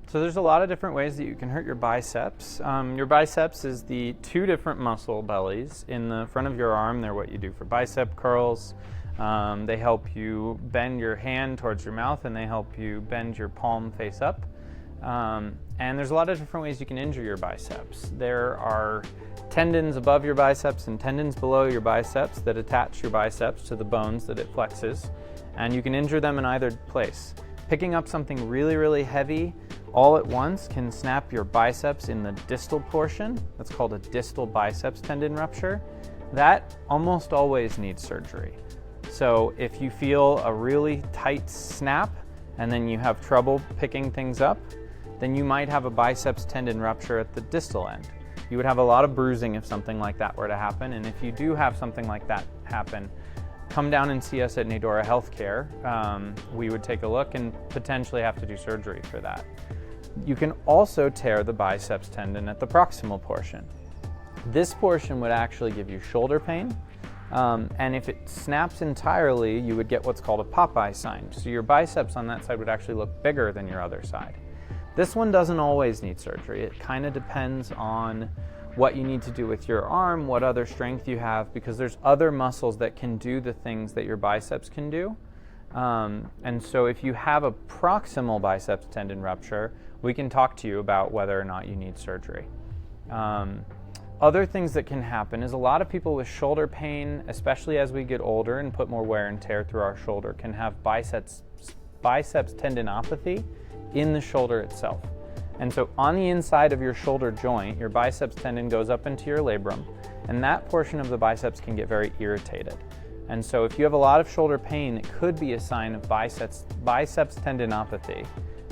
So there's a lot of different ways that you can hurt your biceps. Your biceps is the two different muscle bellies in the front of your arm. They're what you do for bicep curls. They help you bend your hand towards your mouth, and they help you bend your palm face up. And there's a lot of different ways you can injure your biceps. There are tendons above your biceps and tendons below your biceps that attach your biceps to the bones that it flexes, and you can injure them in either place. Picking up something really, really heavy all at once can snap your biceps in the distal portion. That's called a distal biceps tendon rupture. That almost always needs surgery. So if you feel a really tight snap and then you have trouble picking things up, then you might have a biceps tendon rupture at the distal end. You would have a lot of bruising if something like that were to happen, and if you do have something like that happen, come down and see us at Nadora Healthcare. We would take a look and potentially have to do surgery for that. You can also tear the biceps tendon at the proximal portion. This portion would actually give you shoulder pain, and if it snaps entirely, you would get what's called a Popeye sign. So your biceps on that side would actually look bigger than your other side. This one doesn't always need surgery. It kind of depends on what you need to do with your arm, what other strength you have, because there's other muscles that can do the things that your biceps can do. And so if you have a proximal biceps tendon rupture, we can talk to you about whether or not you need surgery. Other things that can happen is a lot of people with shoulder pain, especially as we get older and put more wear and tear through our shoulder, can have biceps tendinopathy in the shoulder itself. And so on the inside of your shoulder joint, your biceps tendon goes up into your labrum, and that portion of the biceps can get very irritated. And so if you have a lot of shoulder pain, it could be a sign of biceps tendinopathy.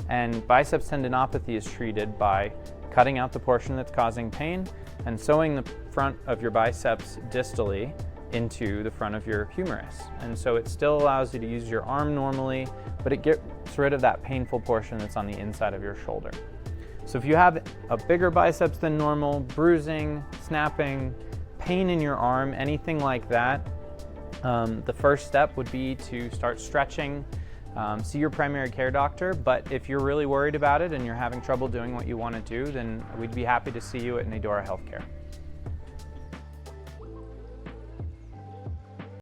And biceps tendinopathy is treated by cutting out the portion that's causing pain and sewing the front of your biceps distally into the front of your humerus. And so it still allows you to use your arm normally, but it gets rid of that painful portion that's on the inside of your shoulder. So if you have a bigger biceps than normal, bruising, snapping, pain in your arm, anything like that, the first step would be to start stretching, see your primary care doctor. But if you're really worried about it and you're having trouble doing what you want to do, then we'd be happy to see you at Nadora Healthcare.